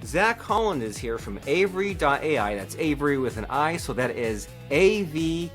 Zack Holland is here from Averi.ai. That's Avery with an I, so that is Averi.ai.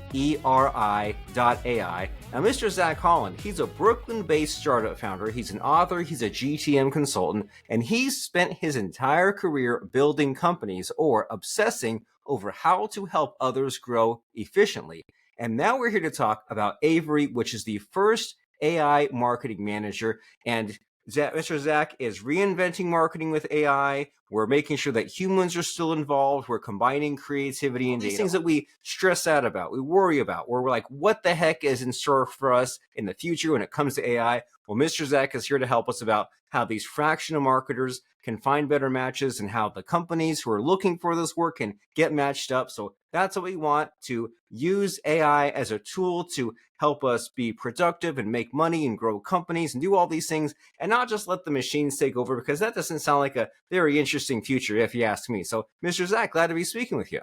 Now, Mr. Zack Holland, he's a Brooklyn-based startup founder. He's an author, he's a GTM consultant, and he's spent his entire career building companies or obsessing over how to help others grow efficiently. And now we're here to talk about Averi, which is the first AI marketing manager. And Mr. Zack is reinventing marketing with AI. We're making sure that humans are still involved. We're combining creativity and these things that we stress out about, we worry about, where we're like, what the heck is in store for us in the future when it comes to AI? Well, Mr. Zack is here to help us about how these fractional marketers can find better matches and how the companies who are looking for this work can get matched up. So that's what we want, to use AI as a tool to help us be productive and make money and grow companies and do all these things, and not just let the machines take over, because that doesn't sound like a very interesting future, if you ask me. So, Mr. Zack, glad to be speaking with you.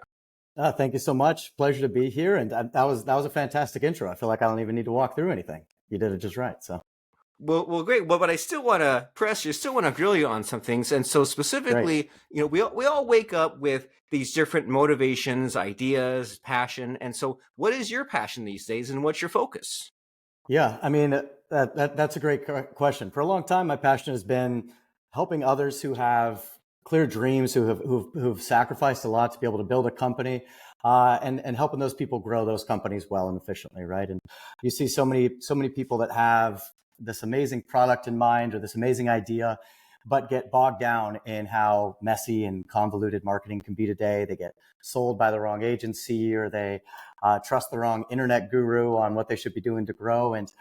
Thank you so much. Pleasure to be here. And that was a fantastic intro. I feel like I don't even need to walk through anything. You did it just right. So. Well, great. Well, but I still want to press you, still want to grill you on some things. And so specifically, Great. we all wake up with these different motivations, ideas, passion. And so what is your passion these days and what's your focus? Yeah, I mean, that's a great question. For a long time, my passion has been helping others who have clear dreams, who've sacrificed a lot to be able to build a company, and helping those people grow those companies well and efficiently, right? And you see so many people that have this amazing product in mind or this amazing idea, but get bogged down in how messy and convoluted marketing can be today. They get sold by the wrong agency, or they trust the wrong internet guru on what they should be doing to grow. And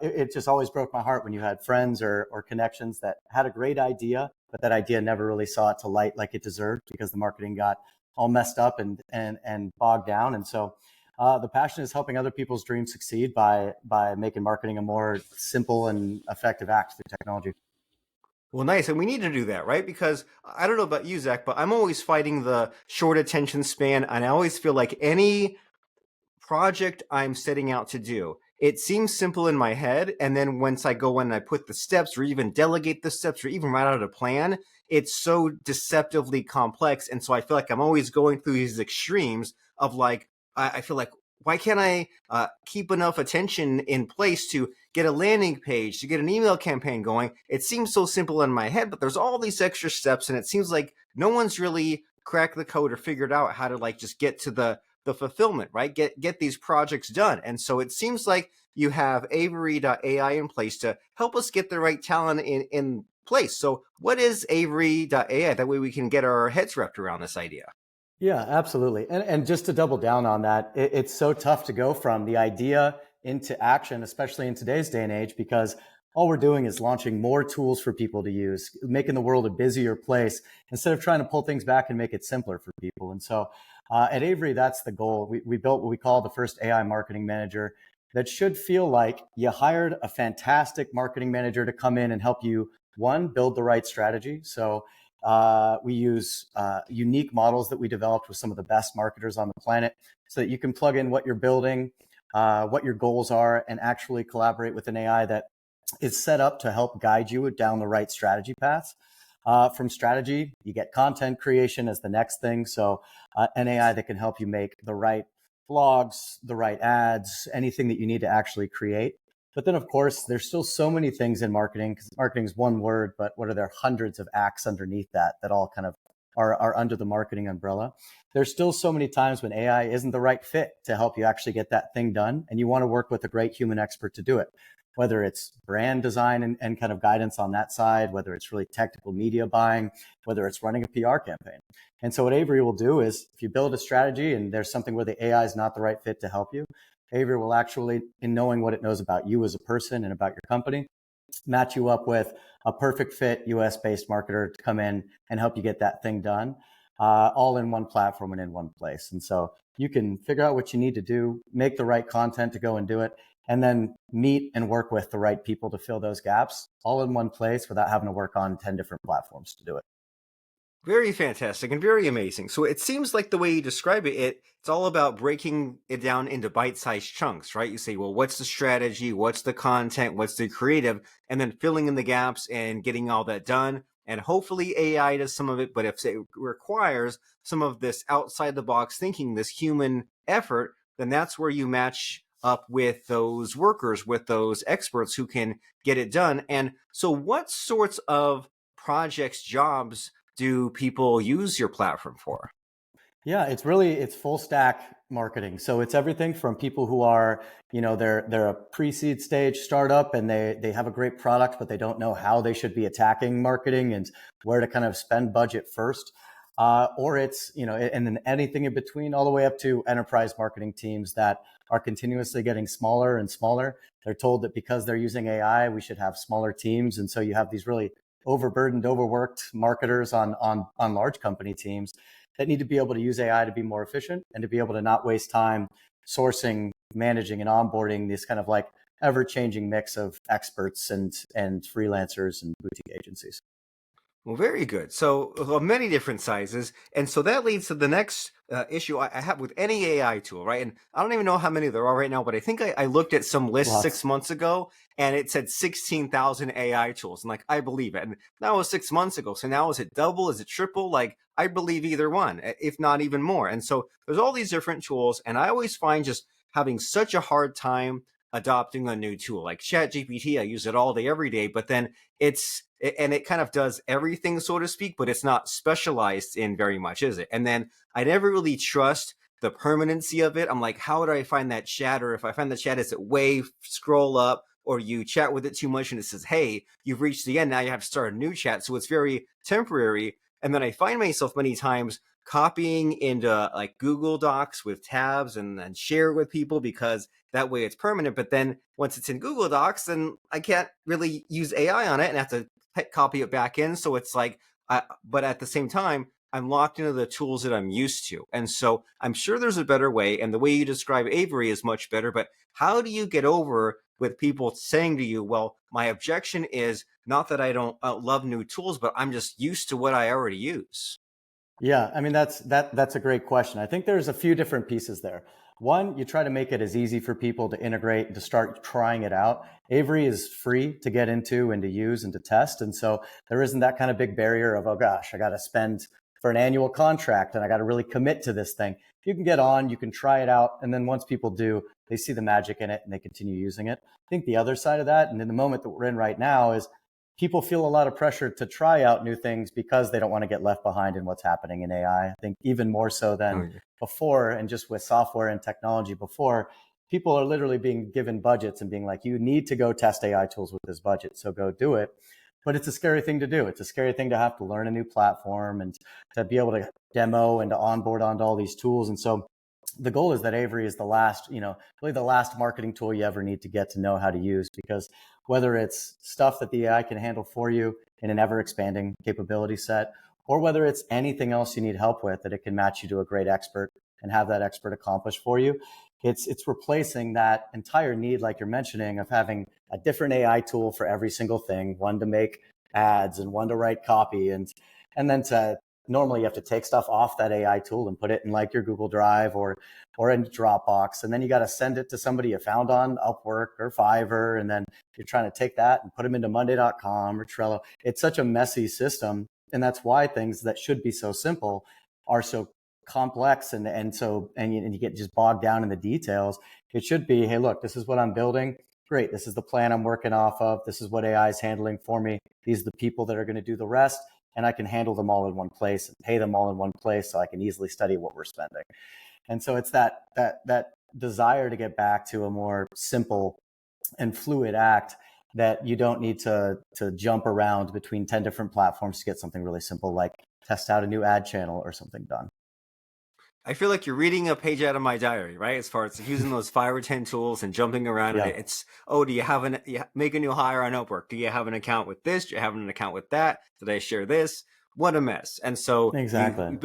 it just always broke my heart when you had friends or connections that had a great idea, but that idea never really saw it to light like it deserved, because the marketing got all messed up and bogged down. And so the passion is helping other people's dreams succeed by making marketing a more simple and effective act through technology. Well, nice. And we need to do that, right? Because I don't know about you, Zach, but I'm always fighting the short attention span. And I always feel like any project I'm setting out to do, it seems simple in my head. And then once I go in and I put the steps or even delegate the steps or even write out a plan, it's so deceptively complex. And so I feel like I'm always going through these extremes of like, I feel like, why can't I keep enough attention in place to get a landing page, to get an email campaign going? It seems so simple in my head, but there's all these extra steps, and it seems like no one's really cracked the code or figured out how to like just get to the fulfillment, right? Get these projects done. And so it seems like you have Averi.ai in place to help us get the right talent in place. So what is Averi.ai? That way we can get our heads wrapped around this idea. Yeah, absolutely. And just to double down on that, it's so tough to go from the idea into action, especially in today's day and age, because all we're doing is launching more tools for people to use, making the world a busier place instead of trying to pull things back and make it simpler for people. And so at Averi, that's the goal. We built what we call the first AI marketing manager that should feel like you hired a fantastic marketing manager to come in and help you, one, build the right strategy. So we use unique models that we developed with some of the best marketers on the planet, so that you can plug in what you're building, what your goals are, and actually collaborate with an AI that is set up to help guide you down the right strategy paths. From strategy, you get content creation as the next thing. So an AI that can help you make the right blogs, the right ads, anything that you need to actually create. But then, of course, there's still so many things in marketing, because marketing is one word, but what are there? Hundreds of acts underneath that all kind of are under the marketing umbrella. There's still so many times when AI isn't the right fit to help you actually get that thing done. And you want to work with a great human expert to do it, whether it's brand design and kind of guidance on that side, whether it's really technical media buying, whether it's running a PR campaign. And so what Averi will do is, if you build a strategy and there's something where the AI is not the right fit to help you, Averi will actually, in knowing what it knows about you as a person and about your company, match you up with a perfect fit US-based marketer to come in and help you get that thing done, all in one platform and in one place. And so you can figure out what you need to do, make the right content to go and do it, and then meet and work with the right people to fill those gaps, all in one place without having to work on 10 different platforms to do it. Very fantastic and very amazing. So it seems like the way you describe it, it's all about breaking it down into bite-sized chunks, right? You say, well, what's the strategy? What's the content? What's the creative? And then filling in the gaps and getting all that done. And hopefully AI does some of it, but if it requires some of this outside the box thinking, this human effort, then that's where you match up with those workers, with those experts who can get it done. And so what sorts of projects, jobs do people use your platform for? Yeah, it's full stack marketing. So it's everything from people who are, they're a pre-seed stage startup and they have a great product, but they don't know how they should be attacking marketing and where to kind of spend budget first. Or it's, and then anything in between, all the way up to enterprise marketing teams that are continuously getting smaller and smaller. They're told that because they're using AI, we should have smaller teams. And so you have these really overburdened, overworked marketers on large company teams that need to be able to use AI to be more efficient and to be able to not waste time sourcing, managing, and onboarding this kind of like ever-changing mix of experts and freelancers and boutique agencies. Well, very good. So, well, many different sizes. And so that leads to the next issue I have with any AI tool, right? And I don't even know how many there are right now, but I think I looked at some lists Lots. 6 months ago and it said 16,000 AI tools. And like, I believe it. And that was 6 months ago. So now is it double? Is it triple? Like, I believe either one, if not even more. And so there's all these different tools. And I always find just having such a hard time adopting a new tool like ChatGPT. I use it all day, every day, but then it kind of does everything, so to speak, but it's not specialized in very much, is it? And then I never really trust the permanency of it. I'm like, how do I find that chat? Or if I find the chat, is it way scroll up, or you chat with it too much and it says, hey, you've reached the end. Now you have to start a new chat. So it's very temporary. And then I find myself many times copying into like Google Docs with tabs and then share it with people because that way it's permanent. But then once it's in Google Docs, then I can't really use AI on it and have to copy it back in. So it's like, but at the same time, I'm locked into the tools that I'm used to. And so I'm sure there's a better way. And the way you describe Avery is much better. But how do you get over with people saying to you, well, my objection is not that I don't love new tools, but I'm just used to what I already use? Yeah, I mean that's a great question. I think there's a few different pieces there. One, you try to make it as easy for people to integrate and to start trying it out. Avery is free to get into and to use and to test, and so there isn't that kind of big barrier of, oh gosh, I got to spend for an annual contract and I got to really commit to this thing. You can get on, you can try it out, and then once people do, they see the magic in it and they continue using it. I think the other side of that, and in the moment that we're in right now, is people feel a lot of pressure to try out new things because they don't want to get left behind in what's happening in AI. I think even more so Oh, than yeah. before, and just with software and technology before, people are literally being given budgets and being like, you need to go test AI tools with this budget, so go do it. But it's a scary thing to do. It's a scary thing to have to learn a new platform and to be able to demo and to onboard onto all these tools. And so the goal is that Avery is the last, really the last marketing tool you ever need to get to know how to use, because whether it's stuff that the AI can handle for you in an ever expanding capability set, or whether it's anything else you need help with that it can match you to a great expert and have that expert accomplish for you, it's replacing that entire need, like you're mentioning, of having a different AI tool for every single thing, one to make ads and one to write copy, and then to normally you have to take stuff off that AI tool and put it in like your Google Drive or in Dropbox, and then you got to send it to somebody you found on Upwork or Fiverr, and then you're trying to take that and put them into Monday.com or Trello. It's such a messy system, and that's why things that should be so simple are so complex, and you get just bogged down in the details. It should be, hey, look, this is what I'm building. Great, this is the plan I'm working off of. This is what AI is handling for me. These are the people that are going to do the rest, and I can handle them all in one place and pay them all in one place, so I can easily study what we're spending. And so it's that desire to get back to a more simple and fluid act, that you don't need to jump around between 10 different platforms to get something really simple, like test out a new ad channel or something done. I feel like you're reading a page out of my diary, right? As far as using those 5 or 10 tools and jumping around, and Yeah, it's, oh, do you have make a new hire on Upwork? Do you have an account with this? Do you have an account with that? Did I share this? What a mess. And so exactly.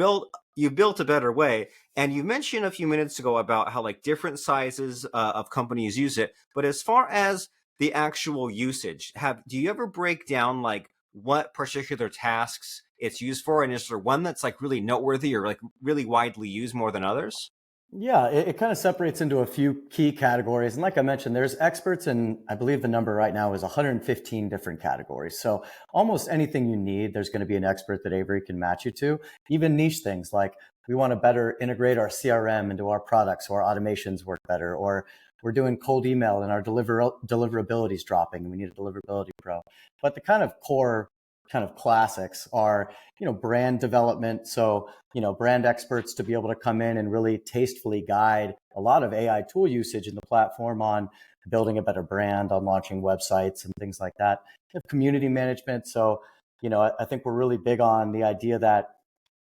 you built a better way. And you mentioned a few minutes ago about how like different sizes of companies use it. But as far as the actual usage, do you ever break down like what particular tasks it's used for? And is there one that's like really noteworthy or like really widely used more than others? Yeah, it kind of separates into a few key categories. And like I mentioned, there's experts in, I believe the number right now is 115 different categories. So almost anything you need, there's going to be an expert that Avery can match you to. Even niche things like we want to better integrate our CRM into our products so our automations work better, or we're doing cold email and our deliverability is dropping and we need a deliverability pro. But the kind of core kind of classics are, brand development. So, brand experts to be able to come in and really tastefully guide a lot of AI tool usage in the platform on building a better brand, on launching websites and things like that. We have community management. So, I think we're really big on the idea that,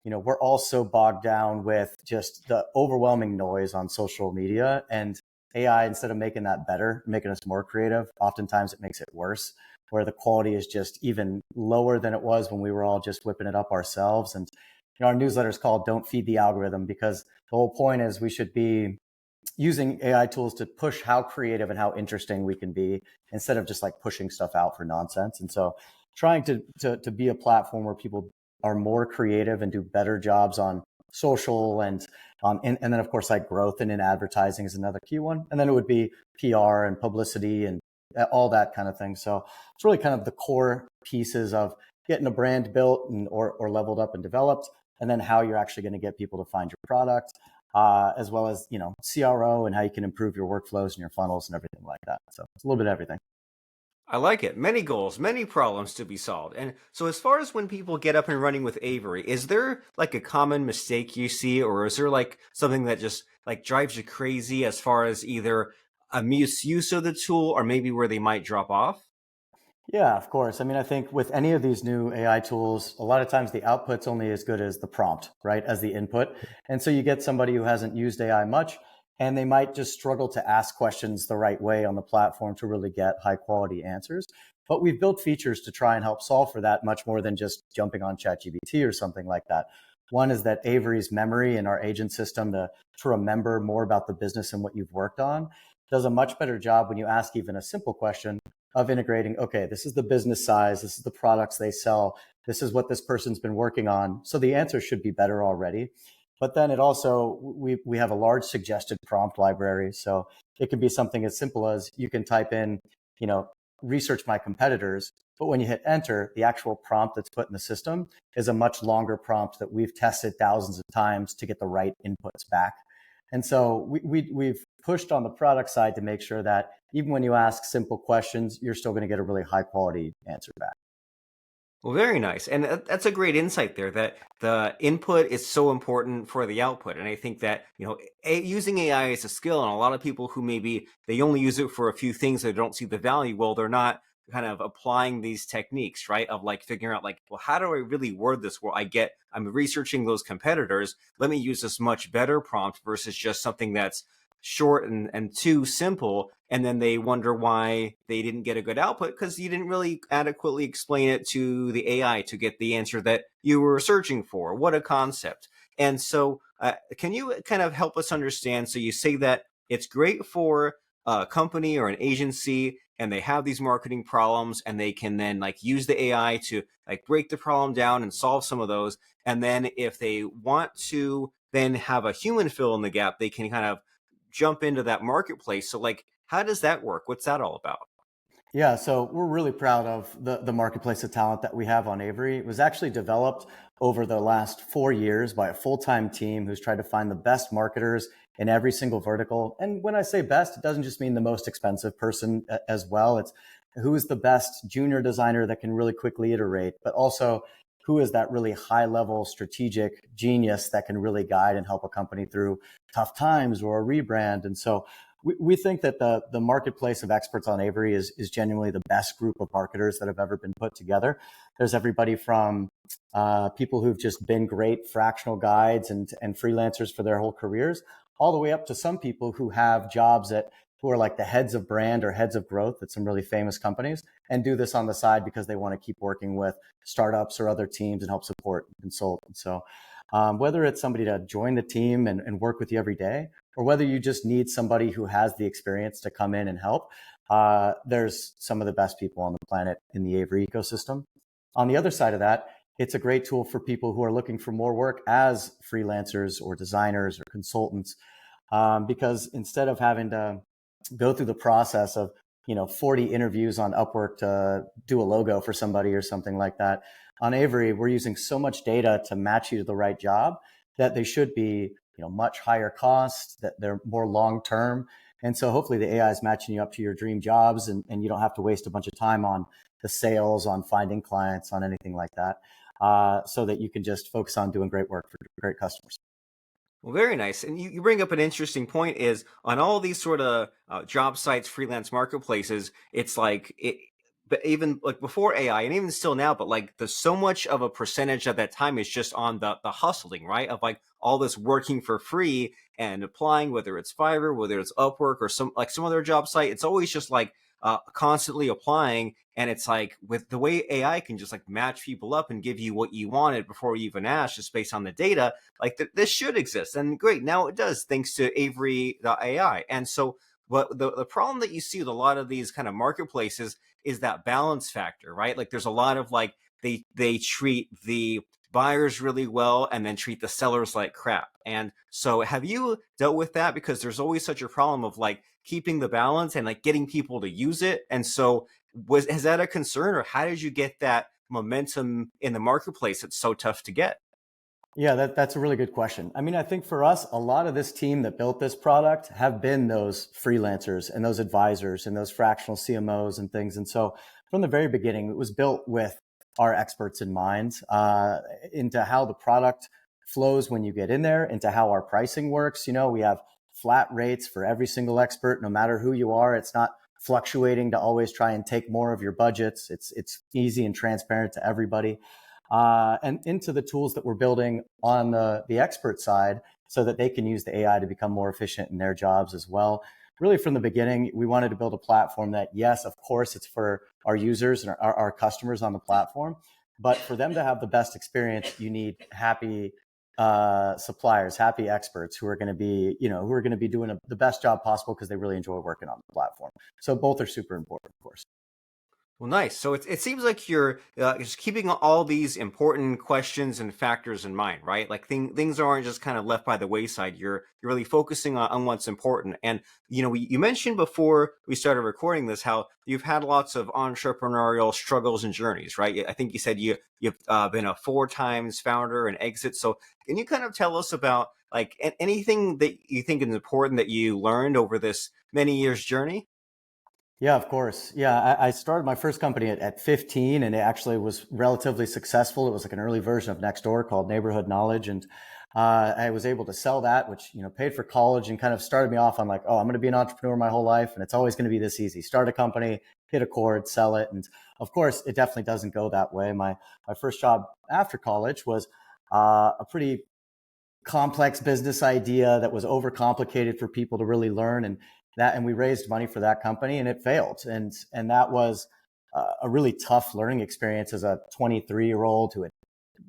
we're also bogged down with just the overwhelming noise on social media, and AI, instead of making that better, making us more creative, oftentimes it makes it worse, where the quality is just even lower than it was when we were all just whipping it up ourselves. And our newsletter is called Don't Feed the Algorithm, because the whole point is we should be using AI tools to push how creative and how interesting we can be, instead of just like pushing stuff out for nonsense. And so trying to be a platform where people are more creative and do better jobs on social and then of course like growth and in advertising is another key one. And then it would be PR and publicity and all that kind of thing. So it's really kind of the core pieces of getting a brand built or leveled up and developed, and then how you're actually going to get people to find your product, as well as CRO and how you can improve your workflows and your funnels and everything like that. So it's a little bit of everything. I like it. Many goals, many problems to be solved. And so, as far as when people get up and running with Avery, is there like a common mistake you see, or is there like something that just like drives you crazy as far as either a misuse of the tool or maybe where they might drop off? Yeah, of course. I mean, I think with any of these new AI tools, a lot of times the output's only as good as the prompt, right? As the input. And so you get somebody who hasn't used AI much, and they might just struggle to ask questions the right way on the platform to really get high quality answers. But we've built features to try and help solve for that much more than just jumping on ChatGPT or something like that. One is that Avery's memory and our agent system to remember more about the business and what you've worked on does a much better job when you ask even a simple question of integrating, okay, this is the business size, this is the products they sell, this is what this person's been working on. So the answer should be better already. But then it also, we have a large suggested prompt library. So it can be something as simple as you can type in, you know, research my competitors. But when you hit enter, the actual prompt that's put in the system is a much longer prompt that we've tested thousands of times to get the right inputs back. And so we've pushed on the product side to make sure that even when you ask simple questions, you're still going to get a really high quality answer back. Well, very nice. And that's a great insight there that the input is so important for the output. And I think that, using AI is a skill, and a lot of people who maybe they only use it for a few things, they don't see the value. Well, they're not kind of applying these techniques, right? Of like figuring out like, well, how do I really word this? Well, I'm researching those competitors. Let me use this much better prompt versus just something that's short and too simple, and then they wonder why they didn't get a good output because you didn't really adequately explain it to the AI to get the answer that you were searching for. What a concept. And so can you kind of help us understand, so you say that it's great for a company or an agency and they have these marketing problems and they can then like use the AI to like break the problem down and solve some of those, and then if they want to then have a human fill in the gap, they can kind of jump into that marketplace. So like, how does that work? What's that all about? Yeah, so we're really proud of the marketplace of talent that we have on Avery. It was actually developed over the last 4 years by a full-time team who's tried to find the best marketers in every single vertical. And when I say best, it doesn't just mean the most expensive person as well. It's who is the best junior designer that can really quickly iterate, but also who is that really high-level strategic genius that can really guide and help a company through tough times or a rebrand. And so we think that the marketplace of experts on Avery is genuinely the best group of marketers that have ever been put together. There's everybody from people who've just been great fractional guides and freelancers for their whole careers, all the way up to some people who have jobs who are like the heads of brand or heads of growth at some really famous companies and do this on the side because they want to keep working with startups or other teams and help support and consult. And so whether it's somebody to join the team and work with you every day, or whether you just need somebody who has the experience to come in and help, there's some of the best people on the planet in the Avery ecosystem. On the other side of that, it's a great tool for people who are looking for more work as freelancers or designers or consultants. because instead of having to go through the process of 40 interviews on Upwork to do a logo for somebody or something like that, on Avery we're using so much data to match you to the right job that they should be much higher cost, that they're more long term. And so hopefully the AI is matching you up to your dream jobs, and you don't have to waste a bunch of time on the sales, on finding clients, on anything like that, so that you can just focus on doing great work for great customers. Well, very nice. And you bring up an interesting point is on all these sort of job sites, freelance marketplaces, it's like but even like before AI and even still now, but like there's so much of a percentage of that time is just on the hustling, right? Of like all this working for free and applying, whether it's Fiverr, whether it's Upwork or some other job site. It's always just like constantly applying. And it's like with the way AI can just like match people up and give you what you wanted before you even asked, just based on the data, like this should exist. And great, now it does, thanks to Averi.ai. And so, but the problem that you see with a lot of these kind of marketplaces is that balance factor, right? Like there's a lot of like they treat the buyers really well and then treat the sellers like crap. And so have you dealt with that? Because there's always such a problem of like keeping the balance and like getting people to use it. And so has that a concern, or how did you get that momentum in the marketplace that's so tough to get? Yeah, that's a really good question. I mean, I think for us, a lot of this team that built this product have been those freelancers and those advisors and those fractional CMOs and things. And so from the very beginning, it was built with our experts in mind, into how the product flows when you get in there, into how our pricing works. We have flat rates for every single expert, no matter who you are. It's not fluctuating to always try and take more of your budgets. It's easy and transparent to everybody. And into the tools that we're building on the expert side so that they can use the AI to become more efficient in their jobs as well. Really, from the beginning, we wanted to build a platform that, yes, of course, it's for our users and our customers on the platform, but for them to have the best experience, you need happy suppliers, happy experts who are going to be, who are going to be doing the best job possible because they really enjoy working on the platform. So both are super important, of course. Well, nice. So it seems like you're just keeping all these important questions and factors in mind, right? Like things aren't just kind of left by the wayside. You're really focusing on what's important. And you mentioned before we started recording this how you've had lots of entrepreneurial struggles and journeys, right? I think you said you've been a 4 times founder and exit. So can you kind of tell us about like anything that you think is important that you learned over this many years journey? Yeah, of course. Yeah, I started my first company at 15, and it actually was relatively successful. It was like an early version of Nextdoor called Neighborhood Knowledge. And I was able to sell that, which, paid for college and kind of started me off on like, oh, I'm going to be an entrepreneur my whole life. And it's always going to be this easy. Start a company, hit a chord, sell it. And of course, it definitely doesn't go that way. My first job after college was a pretty complex business idea that was overcomplicated for people to really learn, and we raised money for that company and it failed, and that was a really tough learning experience as a 23-year-old who had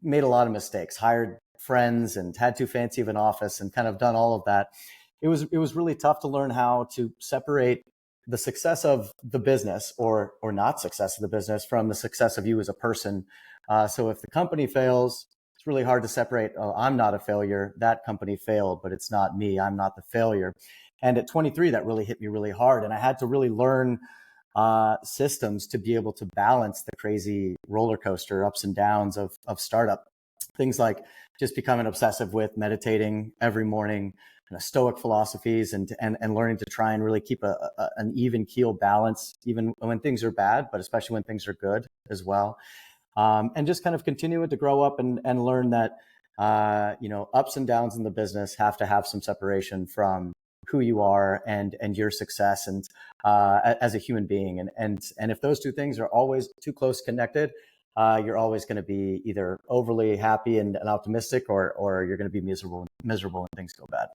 made a lot of mistakes, hired friends and had too fancy of an office and kind of done all of that. It was really tough to learn how to separate the success of the business or not success of the business from the success of you as a person. So if the company fails, it's really hard to separate. Oh, I'm not a failure. That company failed, but it's not me. I'm not the failure. And at 23, that really hit me really hard. And I had to really learn systems to be able to balance the crazy roller coaster ups and downs of startup. Things like just becoming obsessive with meditating every morning, stoic philosophies, and learning to try and really keep an even keel balance, even when things are bad, but especially when things are good as well. And just kind of continuing to grow up and learn that, ups and downs in the business have to have some separation from who you are and your success and as a human being. And if those two things are always too close connected, you're always going to be either overly happy and optimistic, or you're going to be miserable when things go bad.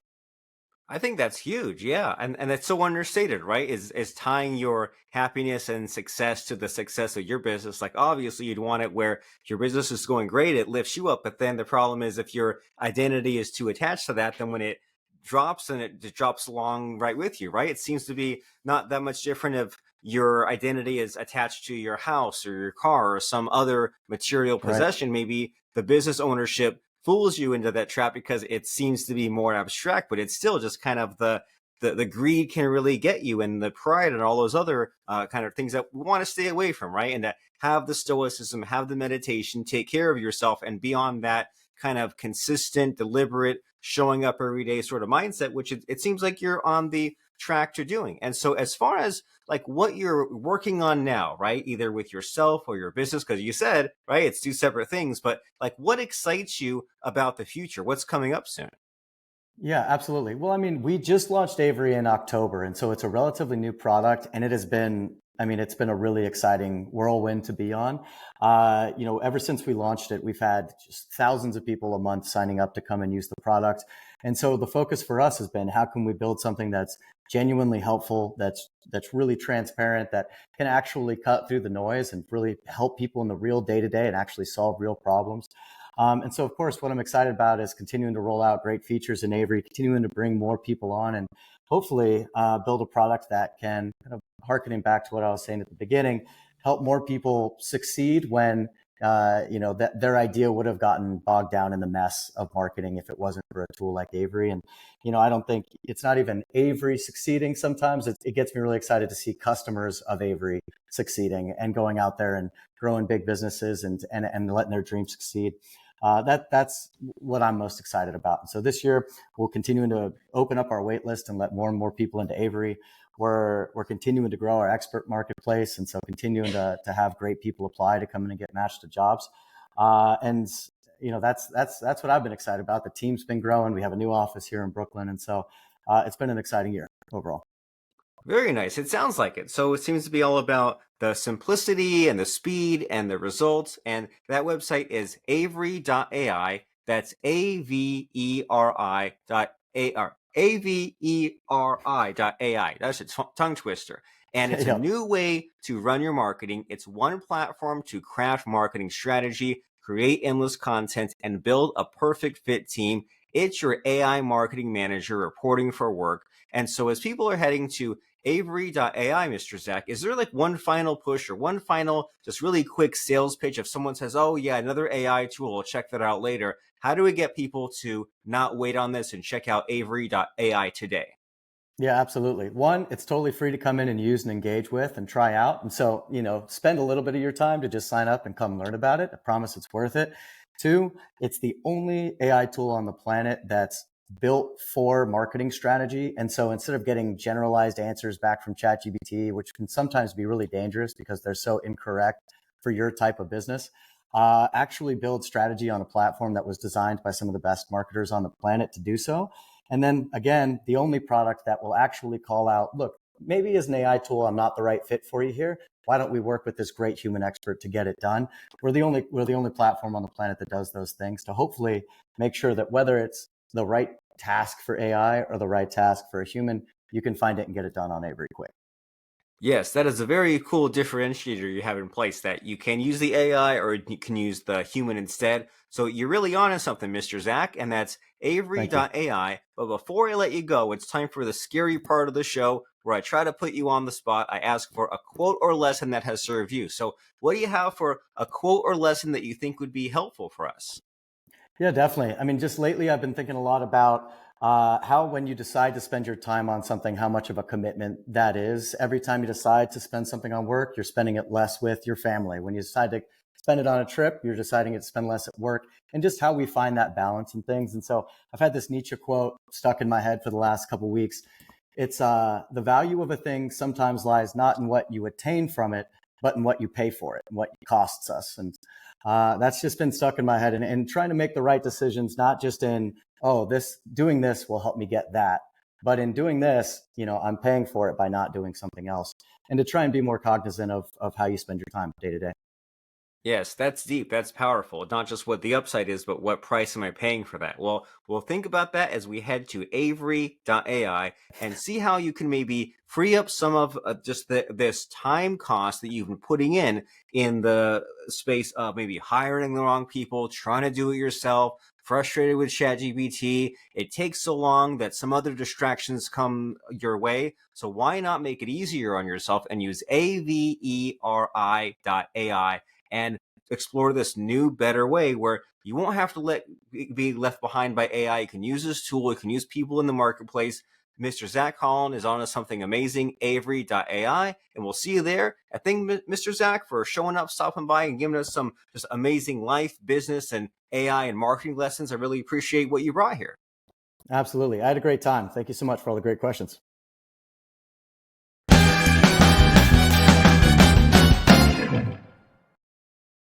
I think that's huge. Yeah. And that's so understated, right? Is tying your happiness and success to the success of your business. Like obviously you'd want it where your business is going great, it lifts you up. But then the problem is if your identity is too attached to that, then when it drops, and it just drops along right with you, right? It seems to be not that much different if your identity is attached to your house or your car or some other material Right. possession. Maybe the business ownership fools you into that trap because it seems to be more abstract, but it's still just kind of the greed can really get you, and the pride and all those other kind of things that we want to stay away from, right? And to have the stoicism, have the meditation, take care of yourself, and beyond that kind of consistent, deliberate, showing up every day sort of mindset, which it seems like you're on the track to doing. And so as far as like what you're working on now, right? Either with yourself or your business, because you said, right, it's two separate things, but like what excites you about the future? What's coming up soon? Yeah, absolutely. Well, I mean, we just launched Avery in October, and so it's a relatively new product, and it has been, I mean, it's been a really exciting whirlwind to be on. Ever since we launched it, we've had just thousands of people a month signing up to come and use the product. And so the focus for us has been how can we build something that's genuinely helpful, that's really transparent, that can actually cut through the noise and really help people in the real day to day and actually solve real problems. And so, of course, what I'm excited about is continuing to roll out great features in Avery, continuing to bring more people on, and hopefully build a product that can, kind of harkening back to what I was saying at the beginning, help more people succeed when that their idea would have gotten bogged down in the mess of marketing if it wasn't for a tool like Avery. And I don't think it's not even Avery succeeding. Sometimes it gets me really excited to see customers of Avery succeeding and going out there and growing big businesses and letting their dreams succeed. That's what I'm most excited about. And so this year, we'll continue to open up our wait list and let more and more people into Avery. We're continuing to grow our expert marketplace, and so continuing to have great people apply to come in and get matched to jobs. And that's what I've been excited about. The team's been growing. We have a new office here in Brooklyn, and so it's been an exciting year overall. Very nice. It sounds like it. So it seems to be all about the simplicity and the speed and the results. And that website is Averi.ai. That's Averi.ai. That's a tongue twister. And it's a Yep. new way to run your marketing. It's one platform to craft marketing strategy, create endless content, and build a perfect fit team. It's your AI marketing manager reporting for work. And so as people are heading to Averi.ai, Mr. Zack, is there like one final push or one final, just really quick sales pitch? If someone says, oh, yeah, another AI tool, I'll check that out later. How do we get people to not wait on this and check out Averi.ai today? Yeah, absolutely. One, it's totally free to come in and use and engage with and try out. And so, spend a little bit of your time to just sign up and come learn about it. I promise it's worth it. Two, it's the only AI tool on the planet that's built for marketing strategy. And so instead of getting generalized answers back from ChatGPT, which can sometimes be really dangerous because they're so incorrect for your type of business, actually build strategy on a platform that was designed by some of the best marketers on the planet to do so. And then again, the only product that will actually call out, look, maybe as an AI tool, I'm not the right fit for you here. Why don't we work with this great human expert to get it done? We're the only platform on the planet that does those things to hopefully make sure that whether it's the right task for AI or the right task for a human, you can find it and get it done on Avery quick. Yes, that is a very cool differentiator you have in place, that you can use the AI or you can use the human instead. So you're really on to something, Mr. Zack, and that's Thank you. Averi.ai. But before I let you go, it's time for the scary part of the show where I try to put you on the spot. I ask for a quote or lesson that has served you. So what do you have for a quote or lesson that you think would be helpful for us? Yeah, definitely. I mean, just lately, I've been thinking a lot about how, when you decide to spend your time on something, how much of a commitment that is. Every time you decide to spend something on work, you're spending it less with your family. When you decide to spend it on a trip, you're deciding to spend less at work, and just how we find that balance and things. And so I've had this Nietzsche quote stuck in my head for the last couple of weeks. It's the value of a thing sometimes lies not in what you attain from it, but in what you pay for it and what it costs us. And that's just been stuck in my head, and trying to make the right decisions, not just in, oh, doing this will help me get that, but in doing this, I'm paying for it by not doing something else, and to try and be more cognizant of how you spend your time day to day. Yes, that's deep. That's powerful. Not just what the upside is, but what price am I paying for that? Well, we'll think about that as we head to Averi.ai and see how you can maybe free up some of just this time cost that you've been putting in the space of maybe hiring the wrong people, trying to do it yourself, frustrated with ChatGPT. It takes so long that some other distractions come your way. So why not make it easier on yourself and use Averi.ai and explore this new, better way where you won't have to be left behind by AI. You can use this tool. You can use people in the marketplace. Mr. Zack Holland is on to something amazing, Averi.ai, and we'll see you there. I thank Mr. Zack for showing up, stopping by, and giving us some just amazing life, business, and AI and marketing lessons. I really appreciate what you brought here. Absolutely. I had a great time. Thank you so much for all the great questions.